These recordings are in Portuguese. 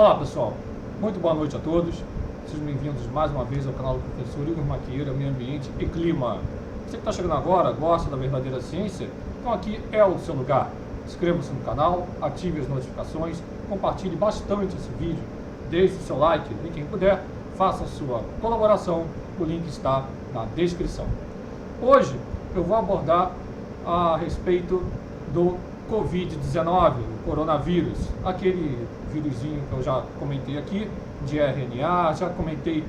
Olá pessoal, muito boa noite a todos. Sejam bem-vindos mais uma vez ao canal do professor Igor Maquieira, Meio Ambiente e Clima. Você que está chegando agora, gosta da verdadeira ciência? Então aqui é o seu lugar. Inscreva-se no canal, ative as notificações, compartilhe bastante esse vídeo, deixe o seu like e quem puder, faça a sua colaboração, o link está na descrição. Hoje eu vou abordar a respeito do Covid-19, o coronavírus, aquele vírusinho que eu já comentei aqui, de RNA, já comentei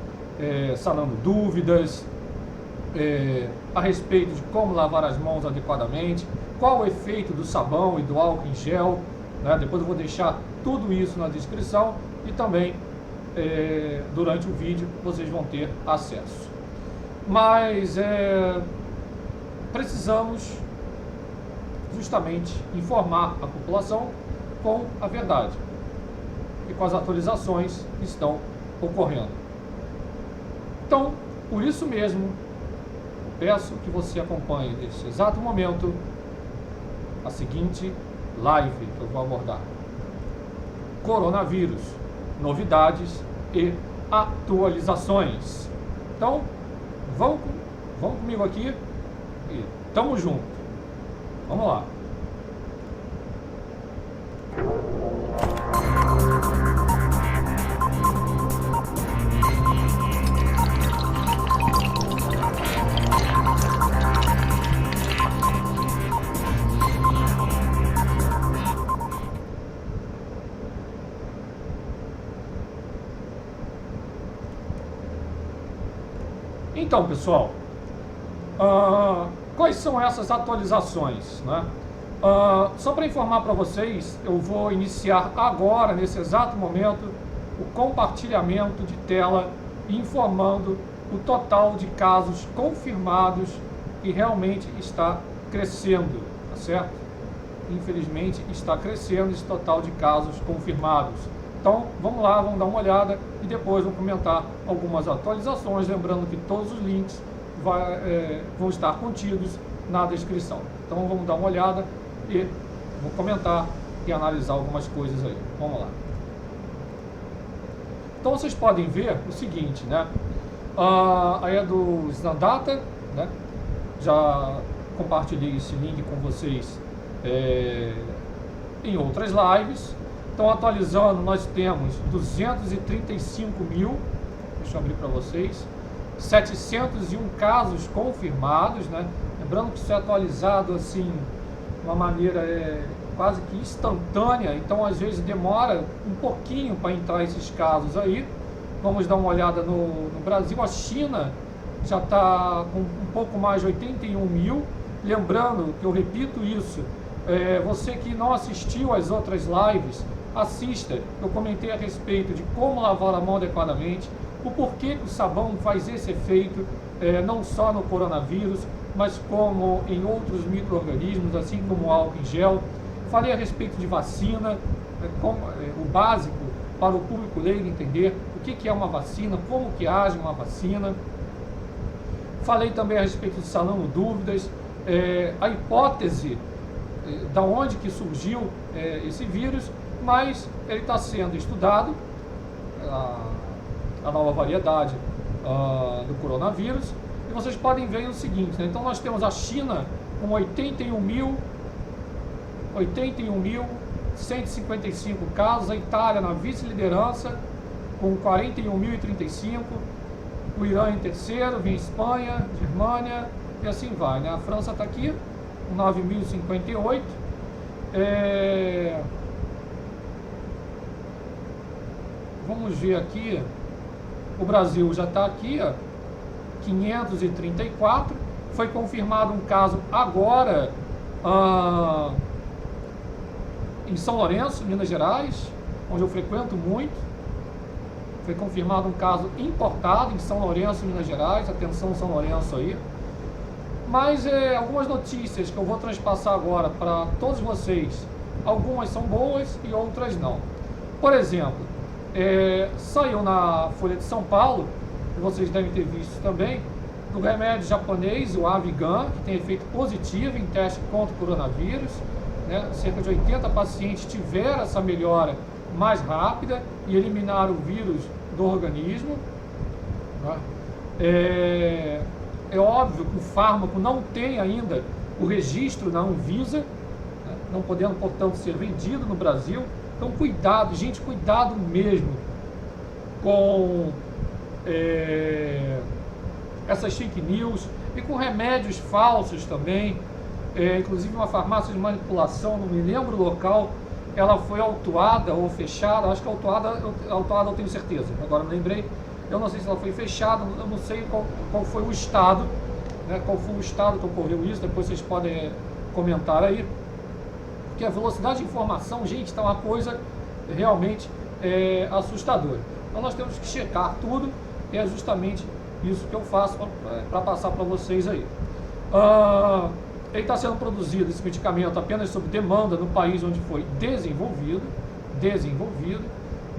sanando dúvidas a respeito de como lavar as mãos adequadamente, qual o efeito do sabão e do álcool em gel, né? Depois eu vou deixar tudo isso na descrição e também durante o vídeo vocês vão ter acesso. Mas precisamos justamente informar a população com a verdade e com as atualizações que estão ocorrendo. Então, por isso mesmo, eu peço que você acompanhe neste exato momento a seguinte live que eu vou abordar: coronavírus, novidades e atualizações. Então, vão comigo aqui e tamo junto. Vamos lá. Então, pessoal, quais são essas atualizações, né? Só para informar para vocês, eu vou iniciar agora, nesse exato momento, o compartilhamento de tela, informando o total de casos confirmados que realmente está crescendo, tá certo? Infelizmente está crescendo esse total de casos confirmados. Então, vamos lá, vamos dar uma olhada e depois vou comentar algumas atualizações, lembrando que todos os links vão estar contidos na descrição. Então, vamos dar uma olhada e vou comentar e analisar algumas coisas aí. Vamos lá. Então, vocês podem ver o seguinte, né? Aí é do Snandata, né? Já compartilhei esse link com vocês em outras lives. Então, atualizando, nós temos 235 mil, deixa eu abrir para vocês, 701 casos confirmados, né? Lembrando que isso é atualizado assim, de uma maneira quase que instantânea, então às vezes demora um pouquinho para entrar esses casos aí. Vamos dar uma olhada no Brasil. A China já está com um pouco mais de 81 mil, lembrando que eu repito isso, você que não assistiu às outras lives, assista. Eu comentei a respeito de como lavar a mão adequadamente, o porquê que o sabão faz esse efeito, não só no coronavírus, mas como em outros micro-organismos, assim como o álcool em gel. Falei a respeito de vacina, o básico para o público leigo entender o que é uma vacina, como que age uma vacina. Falei também a respeito de sanando dúvidas, a hipótese da onde que surgiu esse vírus, mas ele está sendo estudado, a nova variedade do coronavírus, e vocês podem ver o seguinte, né? Então nós temos a China com 81.155 casos, a Itália na vice-liderança com 41.035, o Irã em terceiro, vem Espanha, Germânia e assim vai, né? A França está aqui com 9.058, vamos ver aqui, o Brasil já está aqui, ó, 534, foi confirmado um caso agora em São Lourenço, Minas Gerais, onde eu frequento muito. Foi confirmado um caso importado em São Lourenço, Minas Gerais, atenção São Lourenço aí. Mas algumas notícias que eu vou transpassar agora para todos vocês, algumas são boas e outras não. Por exemplo, saiu na Folha de São Paulo, que vocês devem ter visto também, do remédio japonês, o Avigan, que tem efeito positivo em teste contra o coronavírus, né? Cerca de 80 pacientes tiveram essa melhora mais rápida e eliminar o vírus do organismo. Tá? É óbvio que o fármaco não tem ainda o registro na Anvisa, né? Não podendo, portanto, ser vendido no Brasil. Então, cuidado, gente, cuidado mesmo com essas fake news e com remédios falsos também. Inclusive uma farmácia de manipulação, não me lembro o local, ela foi autuada ou fechada, acho que autuada eu tenho certeza, agora me lembrei, eu não sei se ela foi fechada, eu não sei qual foi o estado, né, qual foi o estado que ocorreu isso, depois vocês podem comentar aí, porque a velocidade de informação, gente, está uma coisa realmente assustadora. Então nós temos que checar tudo, e é justamente isso que eu faço para passar para vocês aí. Ele está sendo produzido, esse medicamento, apenas sob demanda no país onde foi desenvolvido,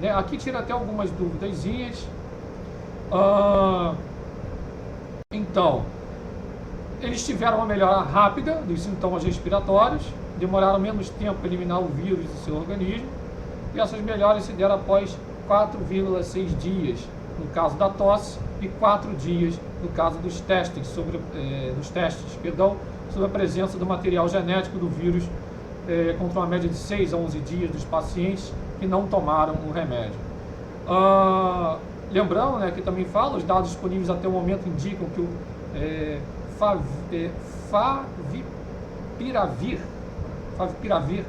né? Aqui tira até algumas duvidazinhas. Então, eles tiveram uma melhora rápida dos sintomas respiratórios, demoraram menos tempo para eliminar o vírus do seu organismo, e essas melhoras se deram após 4,6 dias no caso da tosse e 4 dias no caso dos testes sobre a presença do material genético do vírus, contra uma média de 6 a 11 dias dos pacientes que não tomaram o remédio. Lembrando, né, que também fala, os dados disponíveis até o momento indicam que o favipiravir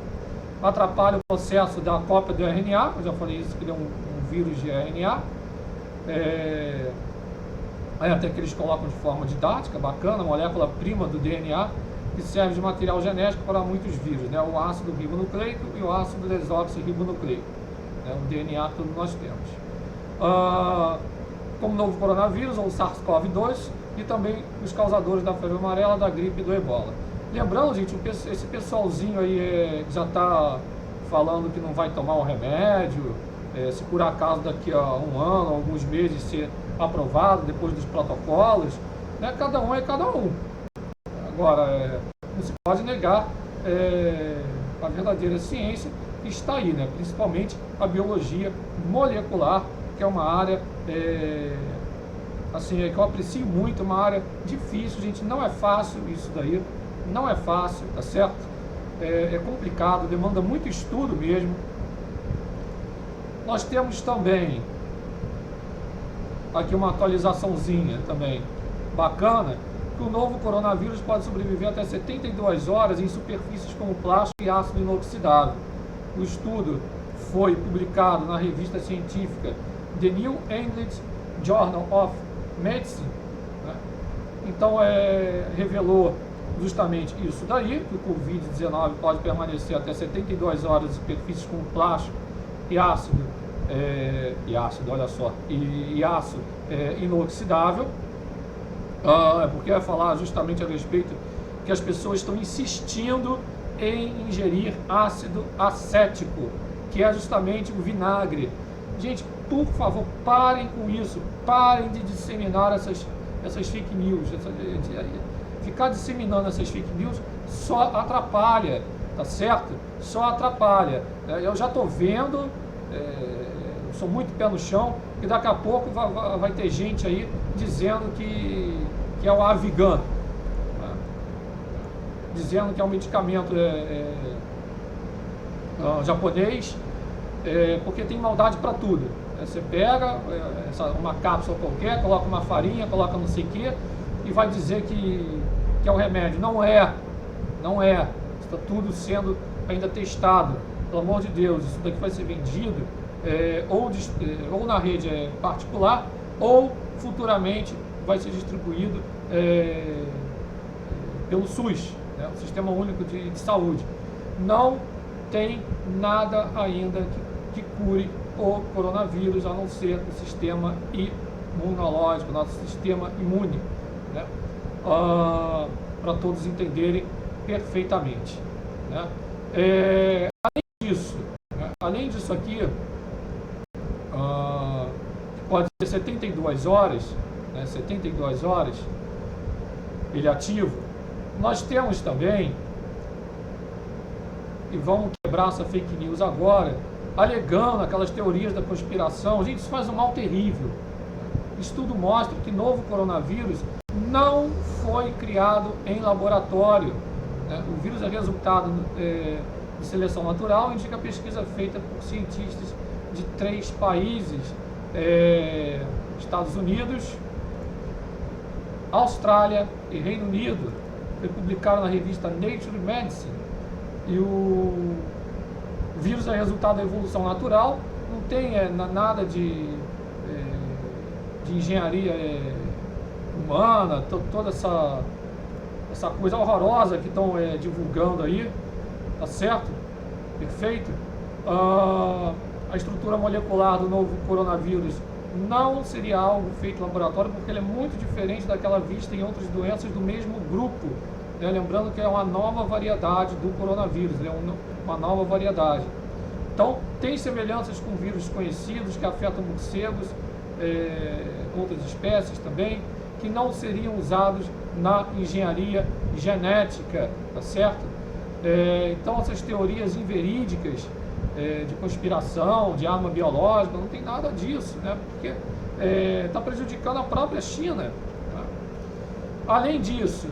atrapalha o processo da cópia do RNA, eu já falei isso, que ele é um vírus de RNA. Até que eles colocam de forma didática, bacana, a molécula prima do DNA, que serve de material genético para muitos vírus, né? O ácido ribonucleico e o ácido desoxirribonucleico, né? O DNA que todos nós temos. Como novo coronavírus, ou SARS-CoV-2, e também os causadores da febre amarela, da gripe e do ebola. Lembrando, gente, esse pessoalzinho aí já está falando que não vai tomar o remédio, se por acaso daqui a um ano, alguns meses, ser aprovado depois dos protocolos, né? Cada um é cada um. Agora, não se pode negar a verdadeira ciência que está aí, né? Principalmente a biologia molecular, que é uma área assim, que eu aprecio muito, uma área difícil, gente, não é fácil isso daí, não é fácil, tá certo? É complicado, demanda muito estudo mesmo. Nós temos também aqui uma atualizaçãozinha também bacana, que o novo coronavírus pode sobreviver até 72 horas em superfícies como plástico e ácido inoxidável. O estudo foi publicado na revista científica The New England Journal of Medicine, né? Então revelou justamente isso daí, que o Covid-19 pode permanecer até 72 horas em superfícies como plástico e ácido, olha só, e aço inoxidável, porque vai falar justamente a respeito que as pessoas estão insistindo em ingerir ácido acético, que é justamente o vinagre. Gente, por favor, parem com isso, parem de disseminar essas fake news. Ficar disseminando essas fake news só atrapalha, tá certo? Só atrapalha. Eu já estou vendo, sou muito pé no chão, que daqui a pouco vai ter gente aí dizendo que é o Avigan, né? Dizendo que é um medicamento japonês, porque tem maldade para tudo. Você pega uma cápsula qualquer, coloca uma farinha, coloca não sei o que, e vai dizer que é um remédio. Não é. Está tudo sendo ainda testado. Pelo amor de Deus, isso daqui vai ser vendido ou na rede particular, ou futuramente vai ser distribuído pelo SUS, né, o Sistema Único de Saúde. Não tem nada ainda que cure o coronavírus, a não ser o sistema imunológico, nosso sistema imune, né, para todos entenderem perfeitamente, né. Além disso aqui, pode ser 72 horas, né, 72 horas, ele ativo. Nós temos também, e vamos quebrar essa fake news agora, alegando aquelas teorias da conspiração. Gente, isso faz um mal terrível. Estudo mostra que novo coronavírus não foi criado em laboratório. O vírus é resultado de seleção natural, indica a pesquisa feita por cientistas de 3 países, Estados Unidos, Austrália e Reino Unido. Foi publicado na revista Nature Medicine. E o vírus é resultado da evolução natural, não tem nada de engenharia humana, toda essa coisa horrorosa que estão divulgando aí, tá certo? Perfeito? A estrutura molecular do novo coronavírus não seria algo feito em laboratório, porque ele é muito diferente daquela vista em outras doenças do mesmo grupo. Lembrando que é uma nova variedade do coronavírus, uma nova variedade. Então, tem semelhanças com vírus conhecidos que afetam morcegos, outras espécies também, que não seriam usados na engenharia genética, tá certo? Então, essas teorias inverídicas de conspiração, de arma biológica, não tem nada disso, né? Porque está prejudicando a própria China. Tá? Além disso,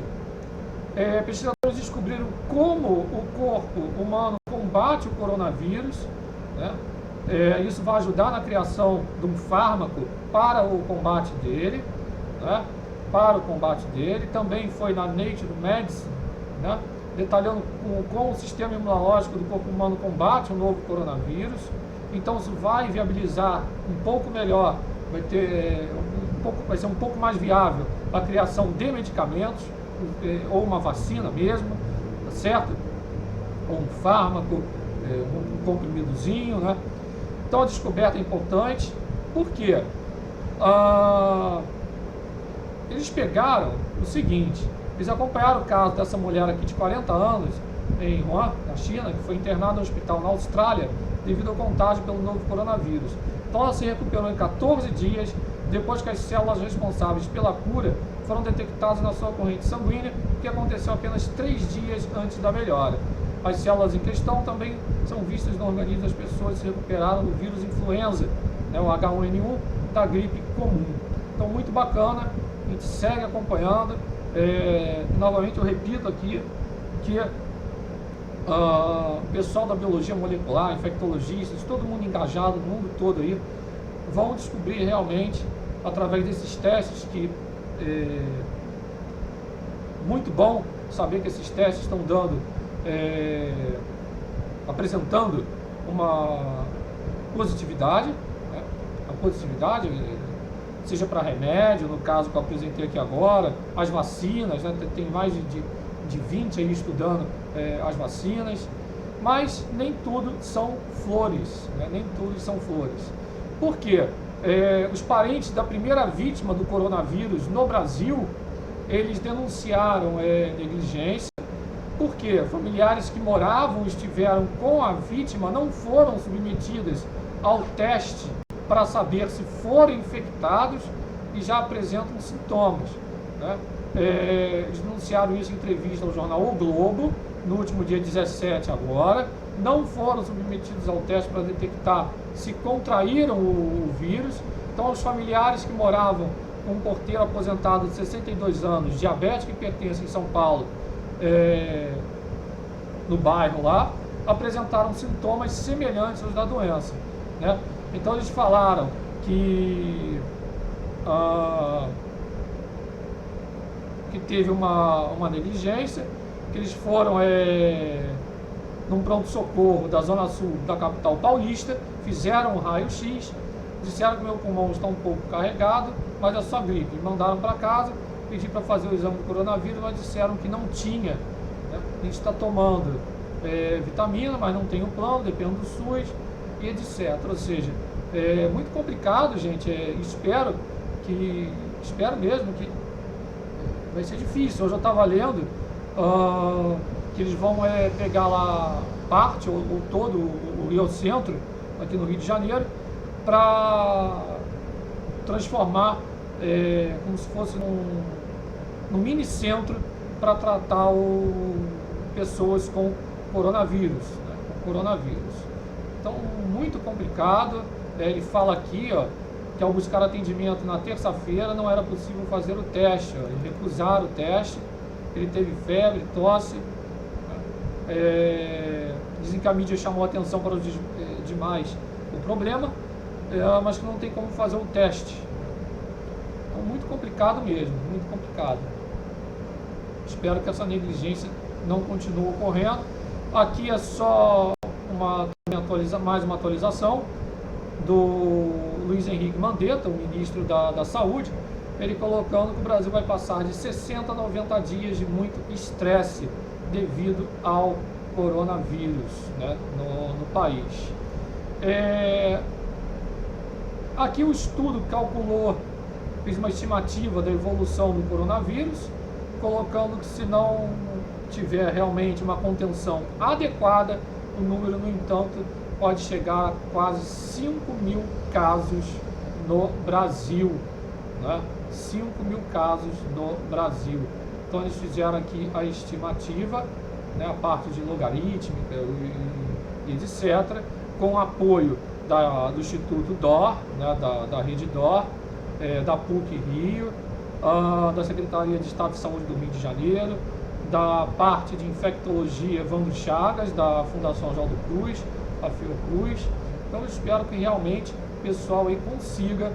pesquisadores descobriram como o corpo humano combate o coronavírus, né? Isso vai ajudar na criação de um fármaco para o combate dele, né? Também foi na Nature Medicine, né? Detalhando como o sistema imunológico do corpo humano combate o novo coronavírus. Então isso vai viabilizar um pouco melhor, vai ser um pouco mais viável a criação de medicamentos, ou uma vacina mesmo, tá certo? Ou um fármaco, um comprimidozinho, né? Então a descoberta é importante, porque eles pegaram o seguinte, eles acompanharam o caso dessa mulher aqui de 40 anos, em Wuhan, na China, que foi internada no hospital na Austrália, devido ao contágio pelo novo coronavírus. Então ela se recuperou em 14 dias, depois que as células responsáveis pela cura foram detectadas na sua corrente sanguínea, que aconteceu apenas 3 dias antes da melhora. As células em questão também são vistas no organismo das pessoas que se recuperaram do vírus influenza, né, o H1N1, da gripe comum. Então, muito bacana, a gente segue acompanhando. Novamente eu repito aqui que o pessoal da biologia molecular, infectologistas, todo mundo engajado no mundo todo aí, vão descobrir realmente, através desses testes, que muito bom saber que esses testes estão dando, apresentando uma positividade, né? A positividade, seja para remédio, no caso que eu apresentei aqui agora, as vacinas, né? Tem mais de 20 aí estudando as vacinas, mas nem tudo são flores, né? Nem tudo são flores. Por quê? Os parentes da primeira vítima do coronavírus no Brasil, eles denunciaram negligência, porque familiares que moravam e estiveram com a vítima não foram submetidas ao teste para saber se foram infectados e já apresentam sintomas, né? Eles denunciaram isso em entrevista ao jornal O Globo, no último dia 17 agora, não foram submetidos ao teste para detectar se contraíram o vírus. Então, os familiares que moravam com um porteiro aposentado de 62 anos, diabético e hipertenso em São Paulo, no bairro lá, apresentaram sintomas semelhantes aos da doença, né? Então, eles falaram que teve uma negligência, que eles foram num pronto-socorro da Zona Sul da capital paulista, fizeram um raio-x, disseram que meu pulmão está um pouco carregado, mas é só gripe. Me mandaram para casa, pedi para fazer o exame do coronavírus, mas disseram que não tinha, né? A gente está tomando vitamina, mas não tem o plano, depende do SUS, e etc. Ou seja, é muito complicado, gente. Espero mesmo que vai ser difícil. Hoje eu estava lendo que eles vão pegar lá parte ou todo o Rio Centro, aqui no Rio de Janeiro, para transformar como se fosse num mini centro para tratar pessoas com coronavírus, né? Com coronavírus. Então, muito complicado. Ele fala aqui, ó, que ao buscar atendimento na terça-feira não era possível fazer o teste. Ó. Eles recusaram o teste, ele teve febre, tosse. Dizem que a mídia chamou a atenção para os demais o problema, mas que não tem como fazer o teste. Então, muito complicado mesmo, muito complicado. Espero que essa negligência não continue ocorrendo. Aqui é só mais uma atualização do Luiz Henrique Mandetta, o ministro da Saúde, ele colocando que o Brasil vai passar de 60 a 90 dias de muito estresse devido ao coronavírus, né, no país. Aqui o estudo calculou, fez uma estimativa da evolução do coronavírus, colocando que se não tiver realmente uma contenção adequada, o número, no entanto, pode chegar a quase 5.000 casos no Brasil, né? 5.000 casos no Brasil. Então eles fizeram aqui a estimativa, né, a parte de logarítmica e etc., com apoio do Instituto DOR, né, da Rede DOR, da PUC Rio, da Secretaria de Estado de Saúde do Rio de Janeiro, da parte de infectologia Evandro Chagas, da Fundação Oswaldo Cruz, a Fiocruz. Então eu espero que realmente o pessoal aí consiga,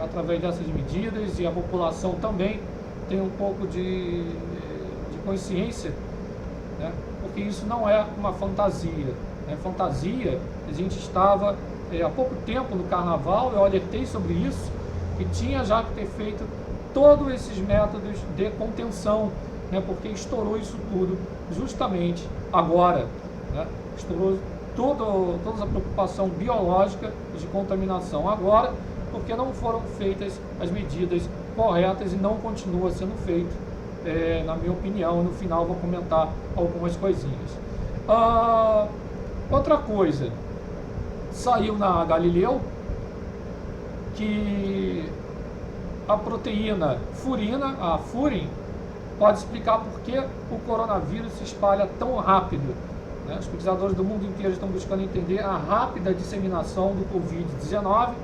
através dessas medidas, e a população também tenha um pouco de consciência, né? Porque isso não é uma fantasia. Né? Fantasia, a gente estava há pouco tempo no Carnaval, eu alertei sobre isso, que tinha já que ter feito todos esses métodos de contenção, né? Porque estourou isso tudo justamente agora, né? Estourou toda a preocupação biológica de contaminação agora, porque não foram feitas as medidas corretas e não continua sendo feito, na minha opinião. No final vou comentar algumas coisinhas. Outra coisa, saiu na Galileu que a proteína furina, a furin, pode explicar por que o coronavírus se espalha tão rápido. Né? Os pesquisadores do mundo inteiro estão buscando entender a rápida disseminação do Covid-19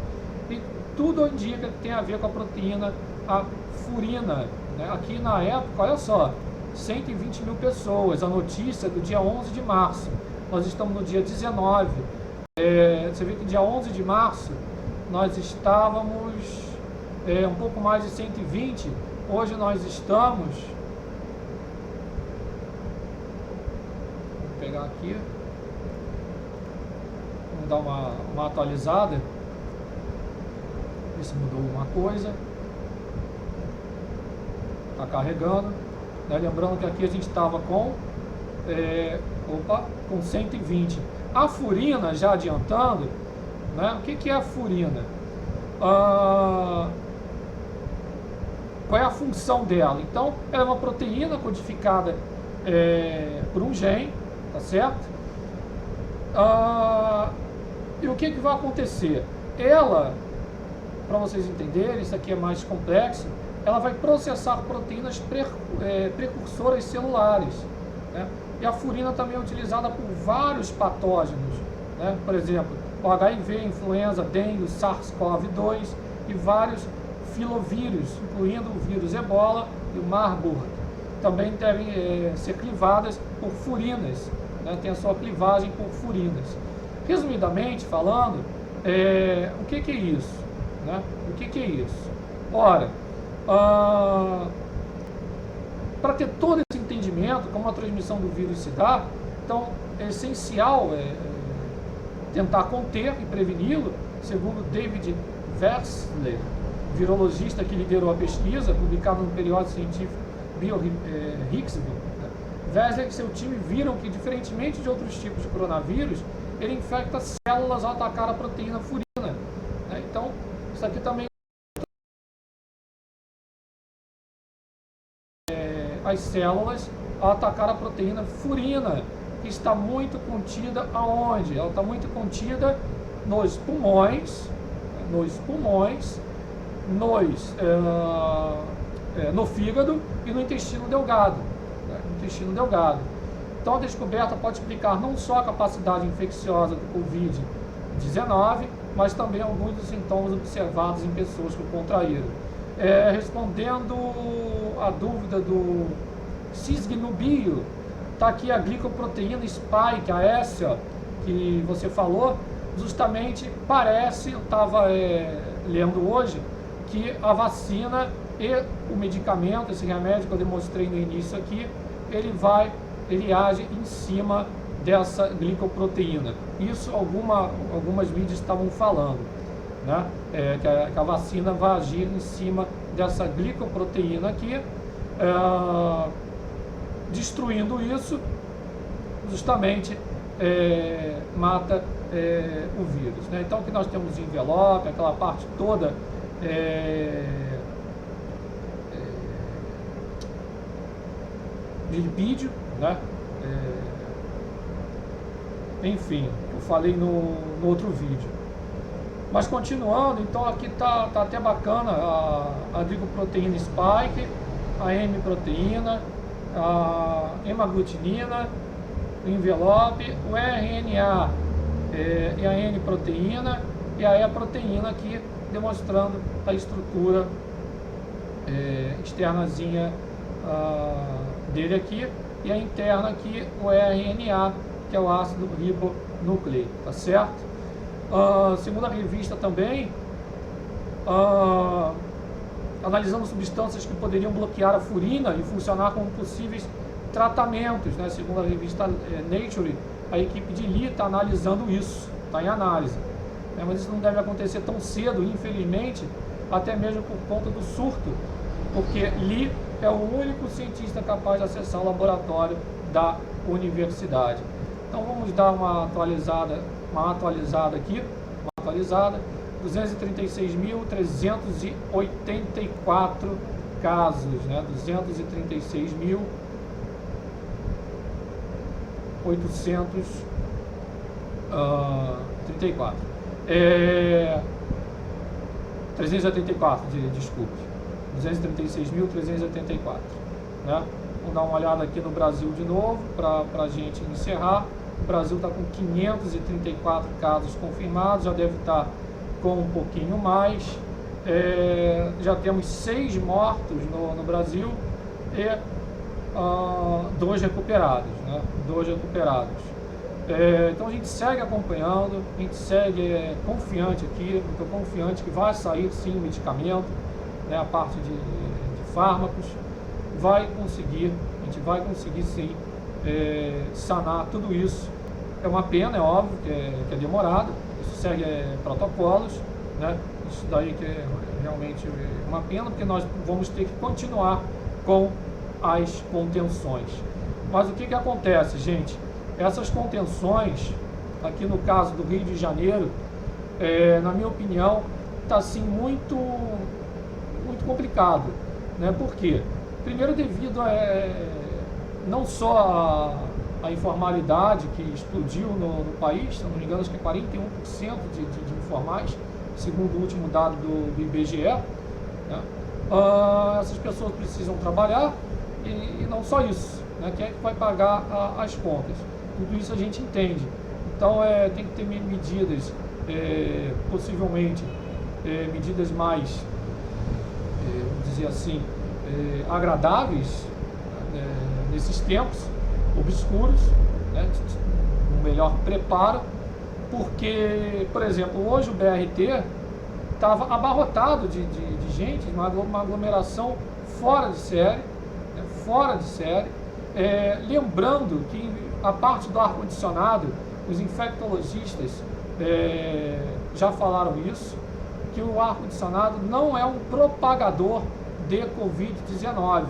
e tudo indica que tem a ver com a proteína, a furina. Né? Aqui na época, olha só, 120.000 pessoas, a notícia do dia 11 de março, nós estamos no dia 19, você vê que dia 11 de março nós estávamos um pouco mais de 120, hoje nós estamos, vou pegar aqui, vamos dar uma atualizada, ver se mudou alguma coisa, está carregando, né? Lembrando que aqui a gente estava com, com 120. A furina, já adiantando, né? O que é a furina? Qual é a função dela? Então, ela é uma proteína codificada por um gene, tá certo? E o que vai acontecer? Ela, para vocês entenderem, isso aqui é mais complexo, ela vai processar proteínas precursoras celulares, né? E a furina também é utilizada por vários patógenos, né? Por exemplo, o HIV, influenza, dengue, SARS-CoV-2 e vários filovírus, incluindo o vírus Ebola e o Marburg. Também devem ser clivadas por furinas, né? Tem a sua clivagem por furinas. Resumidamente falando, o que é isso? Né? O que é isso? Ora, para ter todo esse entendimento, como a transmissão do vírus se dá, então é essencial tentar conter e preveni-lo, segundo David Versler, virologista que liderou a pesquisa, publicada no periódico científico BioRxiv. Versler e seu time viram que, diferentemente de outros tipos de coronavírus, ele infecta células ao atacar a proteína furina. Né? Então, isso aqui também as células ao atacar a proteína furina, que está muito contida aonde? Ela está muito contida nos pulmões, no fígado e no intestino delgado. Né? Intestino delgado. Então a descoberta pode explicar não só a capacidade infecciosa do Covid-19, mas também alguns dos sintomas observados em pessoas que o contraíram. Respondendo a dúvida do Cisgnubio, está aqui a glicoproteína spike, a essa que você falou, justamente parece, eu estava lendo hoje, que a vacina e o medicamento, esse remédio que eu demonstrei no início aqui, ele age em cima dessa glicoproteína. Isso algumas mídias estavam falando, né? Que a vacina vai agir em cima dessa glicoproteína aqui, destruindo isso, justamente mata o vírus, né? Então que nós temos o envelope, aquela parte toda de lipídio, né? Enfim, eu falei no outro vídeo. Mas continuando, então aqui tá até bacana a glicoproteína spike, a M-proteína, a hemaglutinina, o envelope, o RNA e a N-proteína, e aí a proteína aqui demonstrando a estrutura externazinha dele aqui, e a interna aqui o RNA, que é o ácido ribonucleico, tá certo? Segundo a revista também, analisando substâncias que poderiam bloquear a furina e funcionar como possíveis tratamentos, né? Segundo a revista Nature, a equipe de Lee está analisando isso, está em análise, né? Mas isso não deve acontecer tão cedo, infelizmente, até mesmo por conta do surto, porque Lee é o único cientista capaz de acessar o laboratório da universidade. Então vamos dar uma atualizada aqui, 236.384 casos, né? 236.834. 384, desculpe. 236.384, né? Vamos dar uma olhada aqui no Brasil de novo, para a gente encerrar. O Brasil está com 534 casos confirmados, já deve estar com um pouquinho mais. Já temos 6 mortos no Brasil e 2 recuperados, né? 2 recuperados. Então a gente segue acompanhando, a gente segue confiante aqui, estou confiante que vai sair sim o medicamento, né? A parte de fármacos, a gente vai conseguir sim sanar tudo isso. É uma pena, é óbvio que é demorado, isso segue protocolos, né? Isso daí que é realmente uma pena, porque nós vamos ter que continuar com as contenções. Mas o que acontece, gente? Essas contenções, aqui no caso do Rio de Janeiro, na minha opinião, está assim muito complicado, né? Por quê? Primeiro, devido não só a informalidade que explodiu no país, se não me engano, acho que é 41% de informais, segundo o último dado do IBGE, né? Essas pessoas precisam trabalhar e não só isso, né? Quem é que vai pagar as contas? Tudo isso a gente entende. Então tem que ter medidas, possivelmente, medidas mais, vamos dizer assim, agradáveis nesses tempos obscuros, né? Um melhor preparo, porque, por exemplo, hoje o BRT estava abarrotado de gente, uma aglomeração fora de série, né? Fora de série. Lembrando que a parte do ar-condicionado, os infectologistas já falaram isso, que o ar-condicionado não é um propagador de Covid-19.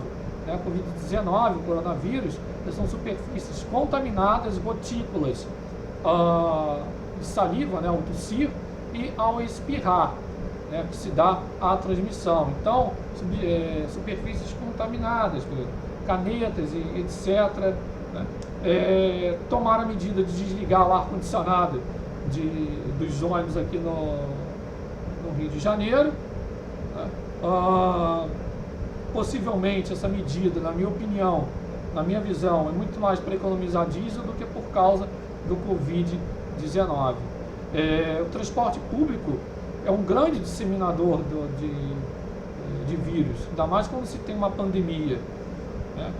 Né? Covid-19, o coronavírus, são superfícies contaminadas, gotículas de saliva, né, ao tossir e ao espirrar, né, que se dá a transmissão. Então, superfícies contaminadas, canetas e etc., né, tomar a medida de desligar o ar-condicionado dos ônibus aqui no Rio de Janeiro, né. Possivelmente essa medida, na minha opinião, na minha visão, é muito mais para economizar diesel do que por causa do Covid-19. O transporte público é um grande disseminador de vírus, ainda mais quando se tem uma pandemia, né?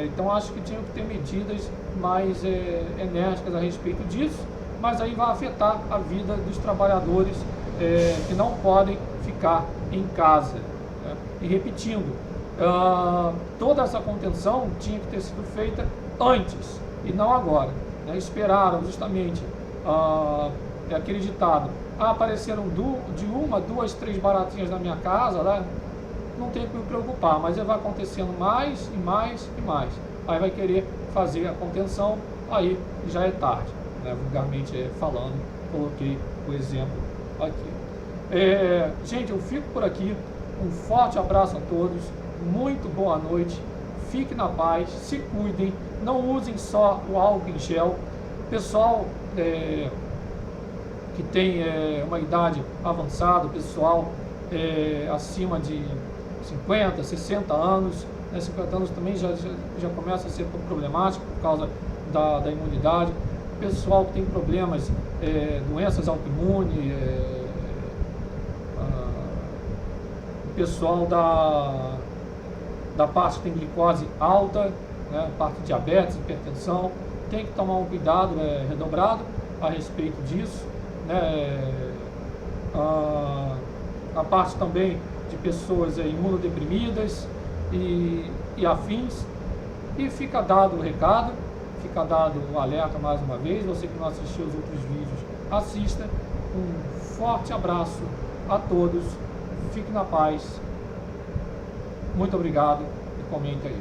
Então acho que tinha que ter medidas mais enérgicas a respeito disso, mas aí vai afetar a vida dos trabalhadores que não podem ficar em casa, né? E repetindo, toda essa contenção tinha que ter sido feita antes e não agora, né? Esperaram justamente aquele ditado: apareceram de uma, duas, três baratinhas na minha casa, né? Não tem que me preocupar, mas vai acontecendo mais e mais e mais. Aí vai querer fazer a contenção, aí já é tarde, né? Vulgarmente falando, coloquei o exemplo aqui. Gente, eu fico por aqui. Um forte abraço a todos, muito boa noite, fique na paz, se cuidem, não usem só o álcool em gel. Pessoal que tem uma idade avançada, pessoal acima de 50, 60 anos, né? 50 anos também já começa a ser problemático por causa da imunidade. Pessoal que tem problemas, doenças autoimunes, pessoal da parte que tem glicose alta, né? Parte de diabetes, hipertensão, tem que tomar um cuidado redobrado a respeito disso, né? A parte também de pessoas imunodeprimidas e afins. E fica dado o recado, fica dado o alerta mais uma vez. Você que não assistiu os outros vídeos, assista. Um forte abraço a todos, fique na paz, muito obrigado e comente aí.